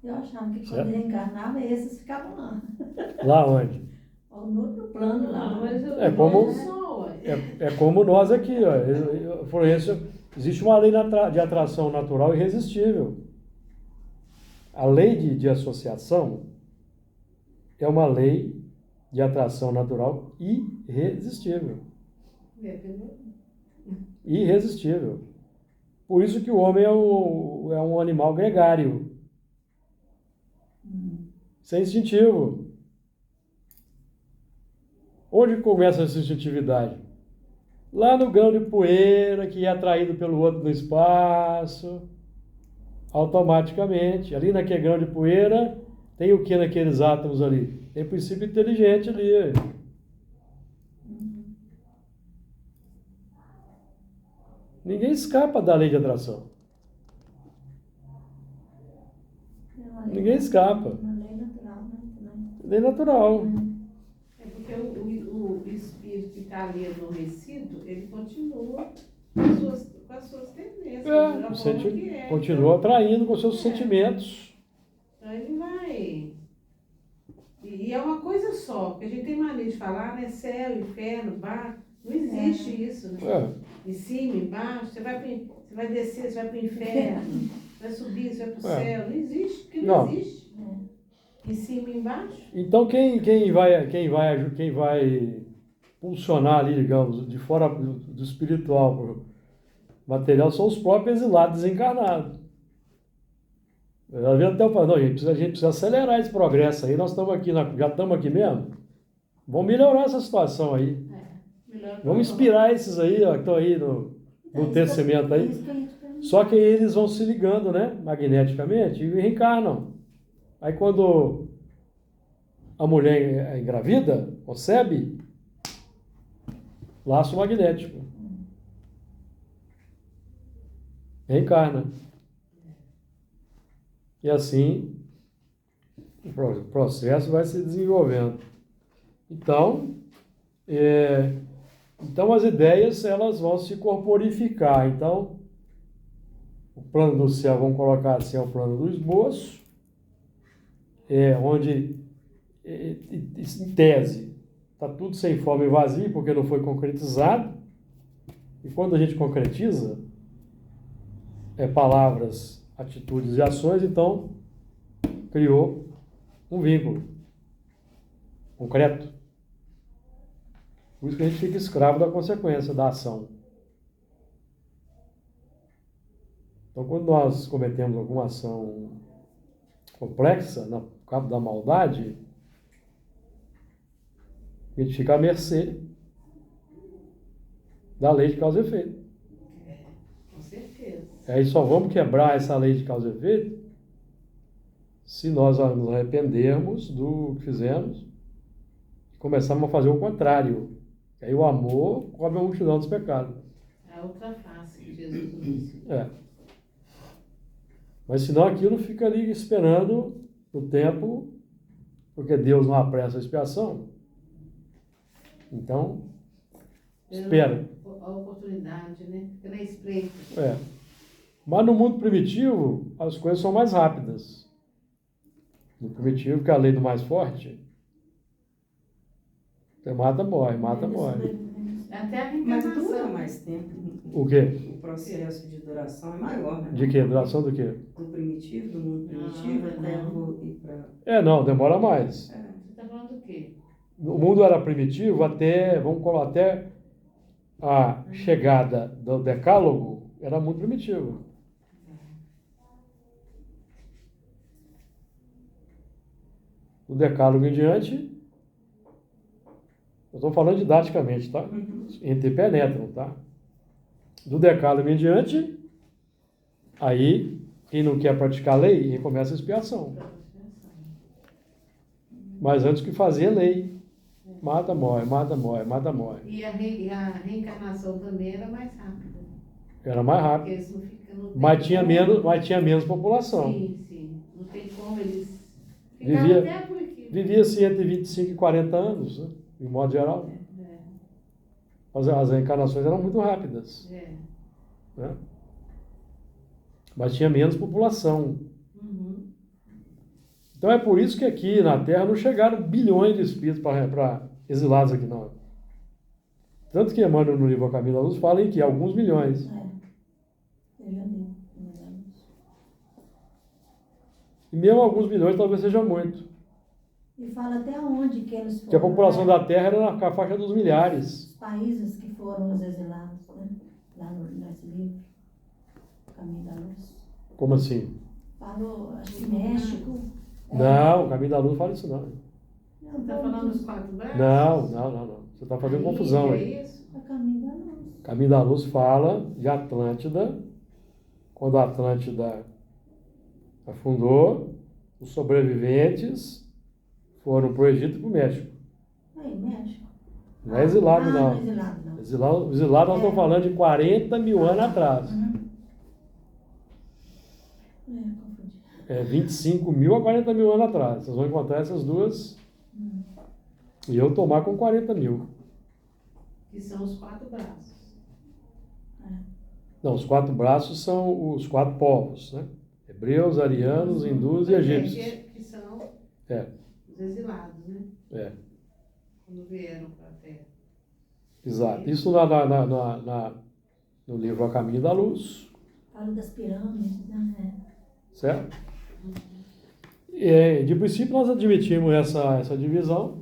Eu achava que Certo? quando ele encarnava, esses ficavam lá. Lá onde? No outro plano lá. Não, mas eu É como- não sou, ué. É como nós aqui, ó. Influência, existe uma lei de atração natural irresistível. A lei de associação é uma lei de atração natural irresistível. Irresistível. Por isso que o homem é um animal gregário. Isso é instintivo. Onde começa essa instintividade? Lá no grão de poeira, que é atraído pelo outro no espaço, automaticamente. Ali naquele grão de poeira, tem o que naqueles átomos ali? Tem princípio inteligente ali. Ninguém escapa da lei de atração. Ninguém escapa. Uma lei natural, né? Também. Lei natural. É porque o espírito que está ali adormecido, ele continua com as suas tendências, da forma que é. Continua atraindo com seus sentimentos. Então ele vai só, porque a gente tem mania de falar, né? Céu, inferno, barro. Não existe isso, né? É. Em cima, embaixo, você vai descer, você vai para o inferno, você vai subir, você vai para o céu. Não existe, porque não existe. Em cima e embaixo. Então quem vai pulsionar ali, digamos, de fora do espiritual pro material são os próprios exilados desencarnados. Eu vi até falando, não, a gente precisa acelerar esse progresso aí, nós estamos aqui, já estamos aqui mesmo. Vamos melhorar essa situação aí. Vamos inspirar esses aí, ó, que estão aí no tecimento aí. Só que eles vão se ligando, né, magneticamente, e reencarnam. Aí quando a mulher é engravida, concebe, laço magnético. Reencarna. E assim o processo vai se desenvolvendo. Então as ideias elas vão se corporificar. Então, o plano do céu, vamos colocar assim, é o plano do esboço, onde, em tese, está tudo sem forma e vazio, porque não foi concretizado. E quando a gente concretiza, palavras, atitudes e ações, então criou um vínculo concreto. Por isso que a gente fica escravo da consequência da ação. Então, quando nós cometemos alguma ação complexa, no campo da maldade, a gente fica à mercê da lei de causa e efeito. Com certeza. Aí só vamos quebrar essa lei de causa e efeito se nós nos arrependermos do que fizemos e começarmos a fazer o contrário. Aí o amor cobre a multidão dos pecados. A outra face que Jesus disse. Mas senão aquilo fica ali esperando o tempo, porque Deus não apressa a expiação. Então, espera. A oportunidade, né? Fica na espreita. Mas no mundo primitivo, as coisas são mais rápidas. No primitivo, que é a lei do mais forte, você mata, morre, mata, morre. Até a Mas dura reencarnação. mais tempo. O quê? O processo de duração é maior, né? De quê? Duração do quê? Do primitivo, do mundo primitivo, até eu ir para... Não, demora mais. Você está falando do quê? O mundo era primitivo até a chegada do decálogo, era muito primitivo. O decálogo em diante, eu estou falando didaticamente, tá? Interpenetram, tá? Do decálogo em diante, aí, quem não quer praticar a lei, começa a expiação. Mas antes que fazer lei, mata, morre, mata, morre, mata, morre. E a reencarnação também era mais rápida. Era mais Porque rápido. eles não ficam... Mas tinha menos população. Sim. Não tem como eles... Ficavam até por aqui. Vivia-se entre 25 e 40 anos, né? De modo geral. As reencarnações eram muito rápidas. Né? Mas tinha menos população. Então é por isso que aqui na Terra não chegaram bilhões de espíritos para exilados aqui, não. Tanto que Emmanuel no livro A Caminho da Luz fala em que alguns milhões. Eu já li. E mesmo alguns milhões talvez seja muito. E fala até onde que eles foram. Porque a população da Terra era na faixa dos milhares. Os países que foram os exilados, né? Lá nesse livro, Caminho da Luz. Como assim? Falou, acho que México. Não, o Caminho da Luz não fala isso não. Você está falando dos 4 braços? Não. Você está fazendo confusão aí. É isso? É Caminho da Luz. Caminho da Luz fala de Atlântida, quando a Atlântida afundou, os sobreviventes foram para o Egito e para o México. Aí, México. Não é exilado, não. não. Não é exilado, não. Exilado nós estamos falando de 40 mil anos atrás. Confundi. 25 mil a 40 mil anos atrás. Vocês vão encontrar essas duas. E eu tomar com 40 mil. Que são os 4 braços. Não, os 4 braços são os 4 povos, né? Hebreus, arianos, hindus e egípcios. Que são É. os exilados, né? quando vieram para a Terra. Exato. Isso no livro A Caminho da Luz, Fala das pirâmides, né? certo? E, de princípio, nós admitimos essa divisão,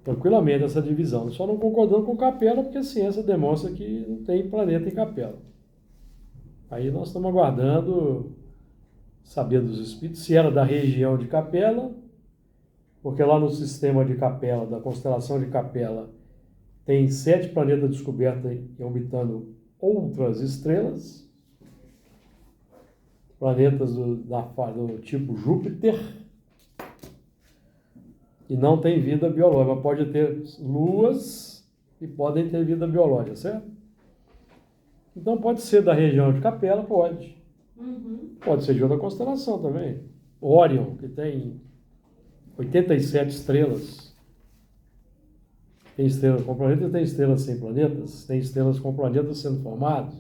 tranquilamente essa divisão. Só não concordamos com Capela, porque a ciência demonstra que não tem planeta em Capela. Aí nós estamos aguardando saber dos espíritos se era da região de Capela, porque lá no sistema de Capela, da constelação de Capela, tem 7 planetas descobertos e orbitando outras estrelas, planetas do tipo Júpiter, e não tem vida biológica, mas pode ter luas e podem ter vida biológica, certo? Então pode ser da região de Capela, pode. Uhum. Pode ser de outra constelação também. Órion, que tem 87 estrelas. Tem estrelas com planetas, tem estrelas sem planetas, tem estrelas com planetas sendo formados.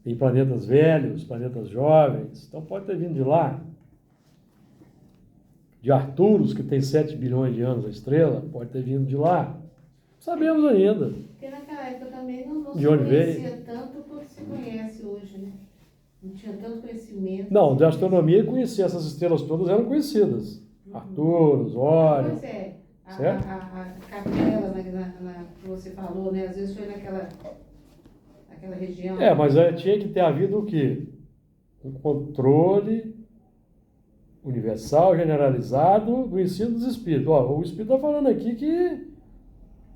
Tem planetas velhos, planetas jovens. Então pode ter vindo de lá. De Arcturus, que tem 7 bilhões de anos a estrela, pode ter vindo de lá. Sabemos ainda. Porque naquela época também não se De onde conhecia tanto quanto se conhece hoje, né? Não tinha tanto conhecimento. Não, de astronomia conhecia, essas estrelas todas eram conhecidas. Arcturus, Órion. Pois é, Certo? a capela que você falou, né? Às vezes foi naquela região. Mas tinha que ter havido o quê? Um controle universal, generalizado do ensino dos espíritos. O espírito está falando aqui que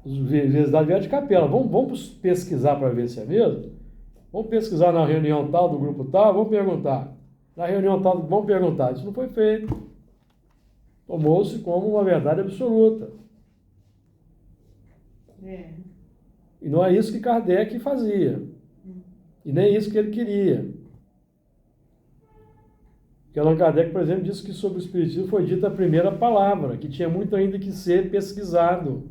os Universidade vieram de Capela. Vamos pesquisar para ver se é mesmo? Vamos pesquisar na reunião tal do grupo tal, vamos perguntar. Na reunião tal, vamos perguntar. Isso não foi feito. Tomou-se como uma verdade absoluta. É. E não é isso que Kardec fazia. E nem isso que ele queria. Porque Allan Kardec, por exemplo, disse que sobre o Espiritismo foi dita a primeira palavra, que tinha muito ainda que ser pesquisado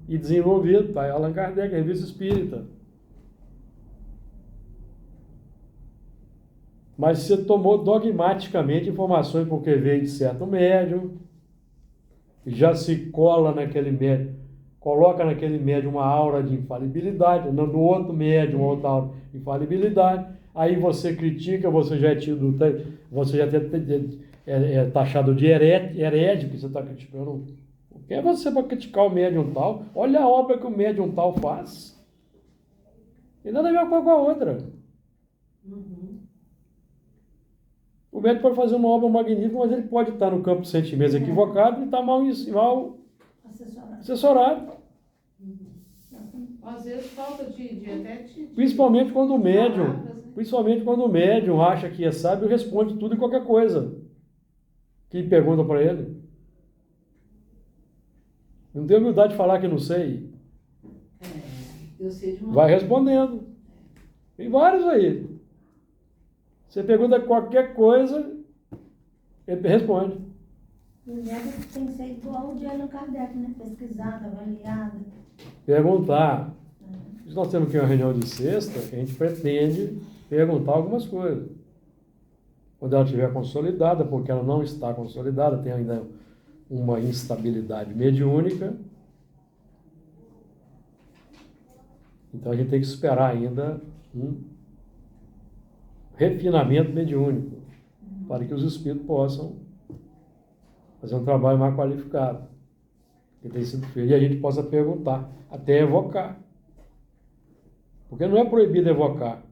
e desenvolvido. Tá? Allan Kardec, Revista Espírita. Mas você tomou dogmaticamente informações porque veio de certo médium, já se cola naquele médium, coloca naquele médium uma aura de infalibilidade, no outro médium uma outra aura de infalibilidade, aí você critica, você já é taxado de herético, você está criticando. Quem é você para criticar o médium tal? Olha a obra que o médium tal faz. E nada a ver com a outra. O médium pode fazer uma obra magnífica, mas ele pode estar no campo de sentimentos equivocado e estar mal assessorado. Às vezes falta de Principalmente quando o médium, palavras, né? principalmente quando o médium acha que é sábio e responde tudo e qualquer coisa que pergunta para ele. Não tem humildade de falar que não sei. Eu sei de uma... Vai respondendo. Tem vários aí. Você pergunta qualquer coisa, ele responde. O médico tem que ser igual o de Allan Kardec, né? Pesquisado, avaliado. Perguntar. Nós temos aqui uma reunião de sexta, que a gente pretende perguntar algumas coisas. Quando ela estiver consolidada, porque ela não está consolidada, tem ainda uma instabilidade mediúnica. Então a gente tem que esperar ainda um refinamento mediúnico, para que os espíritos possam fazer um trabalho mais qualificado, que tem sido feito, e a gente possa perguntar, até evocar. Porque não é proibido evocar.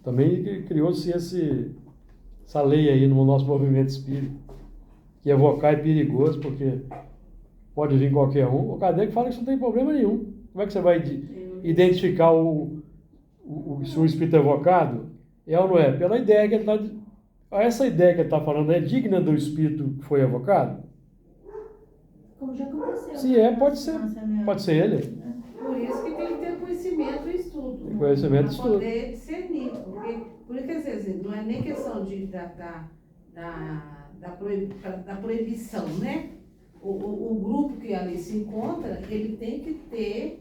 Também criou-se essa lei aí no nosso movimento espírita, que evocar é perigoso, porque pode vir qualquer um. O Kardec fala que isso não tem problema nenhum. Como é que você vai identificar se o espírito é evocado? É ou não é? Pela ideia que ele está... Essa ideia que ele está falando é digna do espírito que foi evocado? Como já aconteceu. Se é, pode ser. Pode ser ele. Por isso que tem que ter conhecimento e estudo. Tem conhecimento e para estudo. poder discernir. Porque às vezes, não é nem questão da proibição, né? O grupo que ali se encontra, ele tem que ter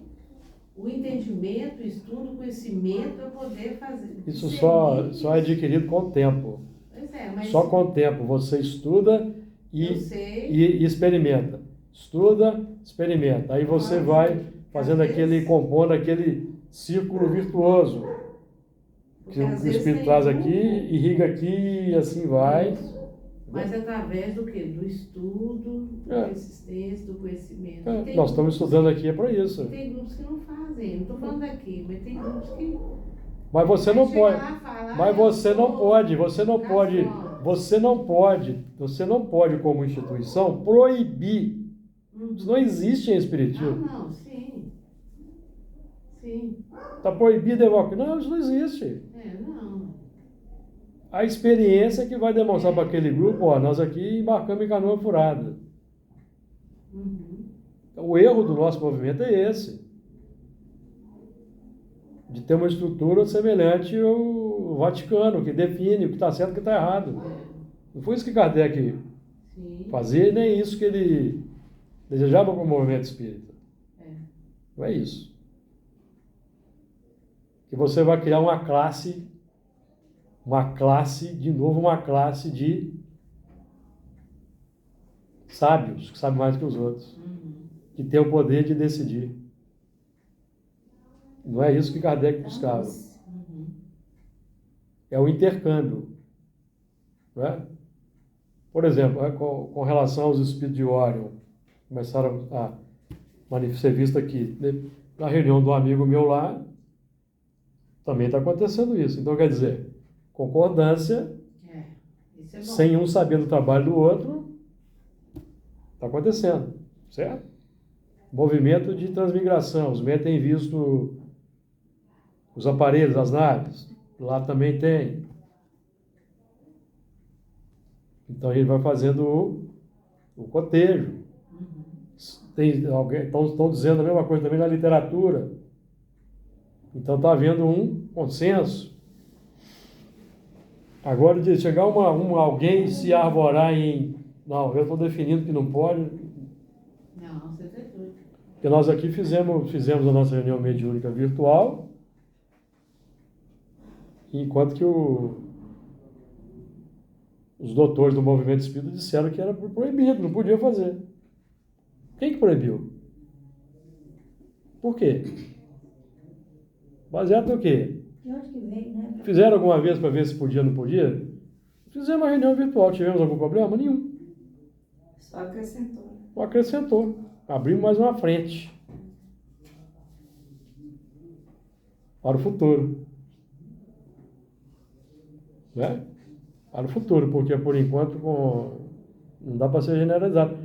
o entendimento, o estudo, o conhecimento para poder fazer. Isso só é adquirido com o tempo. Pois é, mas Só com o tempo. Você estuda eu sei. e experimenta. estuda, experimenta. Aí você vai fazendo aquele, compondo aquele círculo virtuoso. Que Porque o às vezes Espírito tem traz grupo, aqui, irriga aqui e assim vai. mas através do quê? Do estudo, da persistência, do conhecimento. E tem Nós estamos grupos estudando aqui para isso. Tem grupos que não fazem, não estou falando daqui, mas tem grupos que. Mas você não pode. Mas você não pode, você não pode, como instituição, proibir. Isso não existe em Espiritismo. Ah, não, sim. Sim. Está proibido evocar. Não, isso não existe. Não. A experiência que vai demonstrar para aquele grupo, ó, nós aqui embarcamos em canoa furada. O erro do nosso movimento é esse. De ter uma estrutura semelhante ao Vaticano, que define o que está certo e o que está errado. Não foi isso que Kardec fazia, nem isso que ele desejava para o movimento espírita. Não é isso. Que você vai criar uma classe de sábios, que sabem mais que os outros, que tem o poder de decidir. Não é isso que Kardec buscava. É o intercâmbio. Não é? Por exemplo, com relação aos espíritos de Orion, começaram a ser visto aqui. Na reunião do amigo meu lá, também está acontecendo isso. Então, quer dizer, concordância, Isso é bom. sem um saber do trabalho do outro, está acontecendo, certo? Movimento de transmigração. Os médicos têm visto os aparelhos, as naves. Lá também tem. Então, a gente vai fazendo o cotejo. Estão dizendo a mesma coisa também na literatura. Então, está havendo um consenso. Agora, de chegar alguém se arvorar em... Não, eu estou definindo que não pode. Não, você tem tudo. Porque nós aqui fizemos a nossa reunião mediúnica virtual, enquanto que os doutores do movimento espírita disseram que era proibido, não podia fazer. Quem que proibiu? Por quê? Baseado no quê? De onde que veio, né? Fizeram alguma vez para ver se podia ou não podia? Fizemos uma reunião virtual. Tivemos algum problema? Nenhum. Só acrescentou. Só acrescentou. Abrimos mais uma frente. Para o futuro. Né? Para o futuro, porque por enquanto não dá para ser generalizado.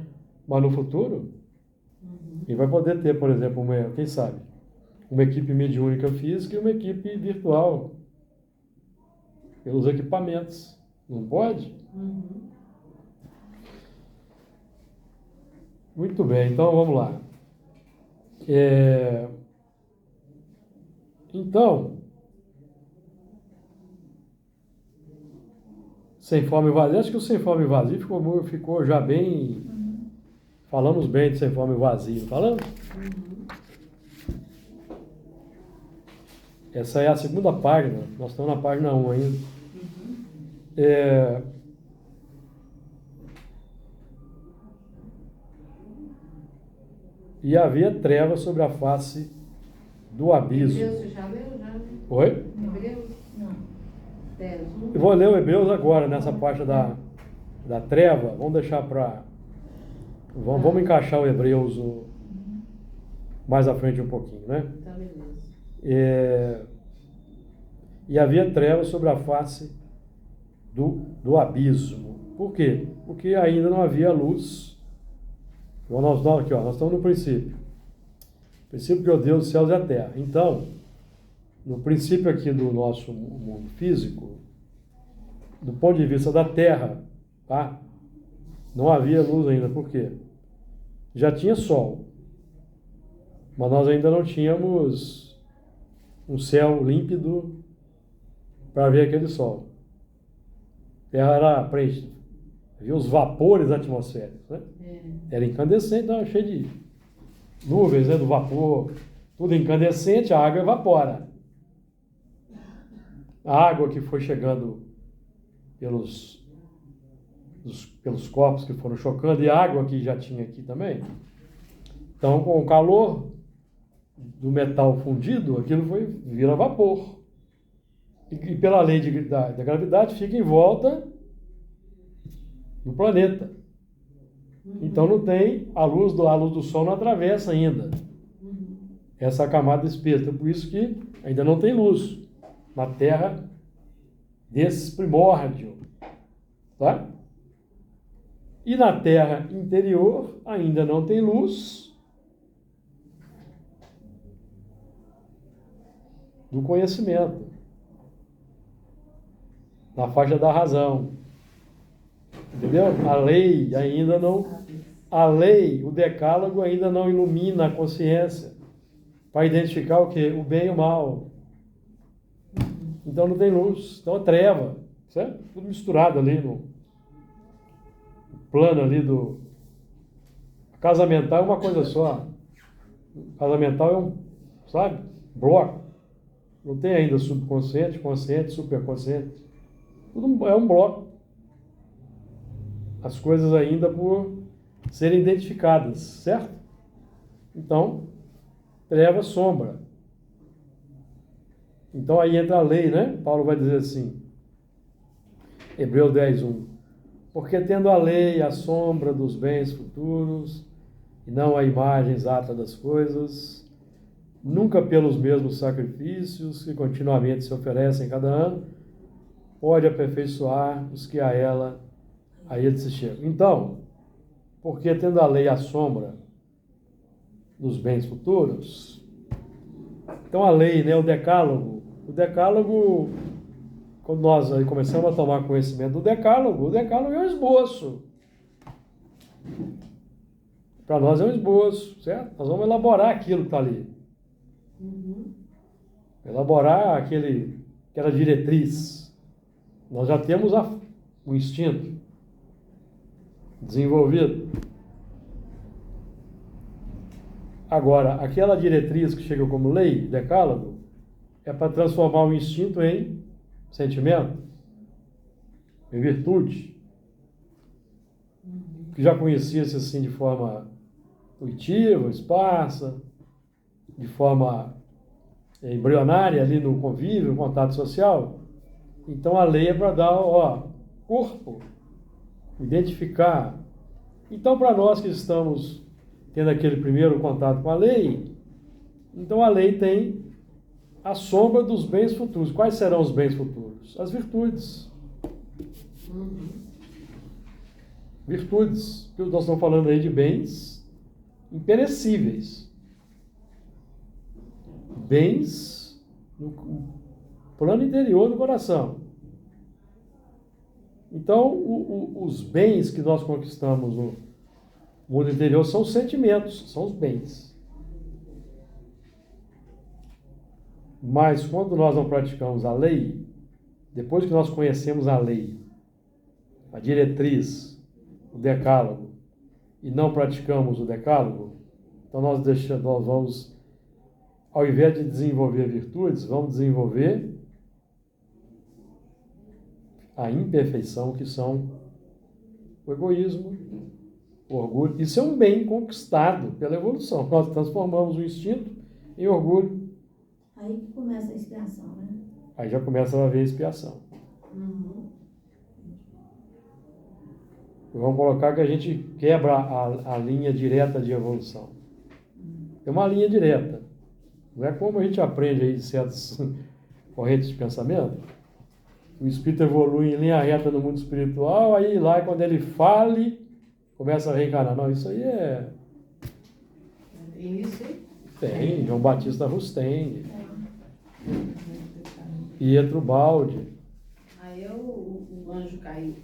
Mas no futuro, ele vai poder ter, por exemplo, quem sabe, uma equipe mediúnica física e uma equipe virtual. Pelos equipamentos. Não pode? Muito bem, então vamos lá. Então, Sem Fome e Vazio, acho que o Sem Fome e Vazio ficou já bem... Falamos bem de Sem Fome e Vazio, falamos? Essa é a segunda página, nós estamos na página 1 ainda. E havia trevas sobre a face do abismo. Hebreus, você já leu? Já, né? Oi? Hebreus? Não. 10. Eu vou ler o Hebreus agora, nessa parte da treva. Vamos deixar para... Vamos encaixar o Hebreus mais à frente um pouquinho, né? Tá, beleza. E havia trevas sobre a face do abismo. Por quê? Porque ainda não havia luz. Nós estamos no princípio. O princípio criou Deus, os céus e a terra. Então, no princípio aqui do nosso mundo físico, do ponto de vista da terra, tá? Não havia luz ainda. Por quê? Já tinha sol, mas nós ainda não tínhamos um céu límpido para ver aquele sol. A terra era preenchida, havia os vapores atmosféricos, né? Era incandescente, não, cheio de nuvens, né, do vapor, tudo incandescente, a água evapora. A água que foi chegando pelos corpos que foram chocando, e água que já tinha aqui também. Então, com o calor do metal fundido, aquilo vira vapor. E pela lei da gravidade, fica em volta do planeta. Então não tem, a luz do Sol não atravessa ainda essa camada espessa. Por isso que ainda não tem luz na Terra desses primórdios. Tá? E na Terra interior ainda não tem luz do conhecimento, na faixa da razão. Entendeu? A lei, o decálogo ainda não ilumina a consciência para identificar o quê? O bem e o mal. Então não tem luz, então é treva, certo? Tudo misturado ali no plano ali do... Casamental é uma coisa só. Casamental é sabe? Bloco. Não tem ainda subconsciente, consciente, superconsciente. Tudo é um bloco. As coisas ainda por serem identificadas, certo? Então, treva, sombra. Então aí entra a lei, né? Paulo vai dizer assim, Hebreus 10:1. Porque tendo a lei a sombra dos bens futuros, e não a imagem exata das coisas, nunca pelos mesmos sacrifícios que continuamente se oferecem cada ano, pode aperfeiçoar os que a ele se chegam. Então, porque tendo a lei a sombra dos bens futuros, então a lei, né, o decálogo, quando nós aí começamos a tomar conhecimento do decálogo, o decálogo é um esboço. Para nós é um esboço, certo? Nós vamos elaborar aquilo que está ali. Elaborar aquela diretriz. Nós já temos o instinto desenvolvido. Agora, aquela diretriz que chega como lei, decálogo, é para transformar o instinto em sentimento, em virtude, que já conhecia-se assim de forma intuitiva, esparsa, de forma embrionária ali no convívio, no contato social. Então a lei é para dar, corpo, identificar. Então para nós que estamos tendo aquele primeiro contato com a lei, então a lei tem a sombra dos bens futuros. Quais serão os bens futuros? As virtudes. Virtudes. Nós estamos falando aí de bens imperecíveis. Bens no plano interior do coração. Então, os bens que nós conquistamos no mundo interior são os sentimentos, são os bens. Mas quando nós não praticamos a lei, depois que nós conhecemos a lei, a diretriz, o decálogo, e não praticamos o decálogo, então nós vamos, ao invés de desenvolver virtudes, vamos desenvolver a imperfeição, que são o egoísmo, o orgulho. Isso é um bem conquistado pela evolução. Nós transformamos o instinto em orgulho. Aí que começa a expiação, né? Aí já começa a haver expiação. Vamos colocar que a gente quebra a linha direta de evolução. Tem uma linha direta. Não é como a gente aprende aí de certas correntes de pensamento. O espírito evolui em linha reta no mundo espiritual, aí lá quando ele fale, começa a reencarnar. Não, isso aí é... Tem isso aí? Tem, João Batista Rusteng, Pietro Baldi. Aí é o anjo caído.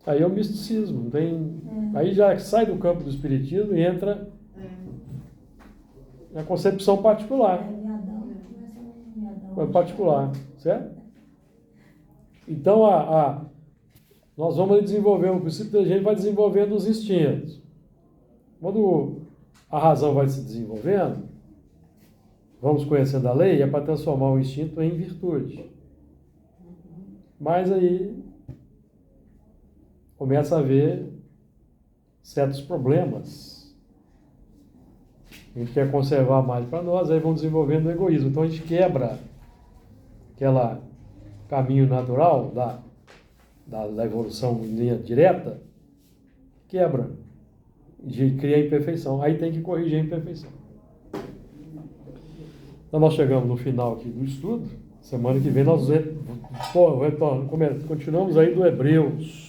Aí é o misticismo. Aí já sai do campo do espiritismo e entra na concepção particular. Particular, certo? Então, nós vamos desenvolver, o princípio da gente vai desenvolvendo os instintos. Quando a razão vai se desenvolvendo, vamos conhecendo a lei, é para transformar o instinto em virtude. Mas aí começa a haver certos problemas. A gente quer conservar mais para nós, aí vão desenvolvendo o egoísmo. Então a gente quebra aquele caminho natural da evolução em linha direta, quebra, e cria a imperfeição. Aí tem que corrigir a imperfeição. Então nós chegamos no final aqui do estudo. Semana que vem nós continuamos aí do Hebreus.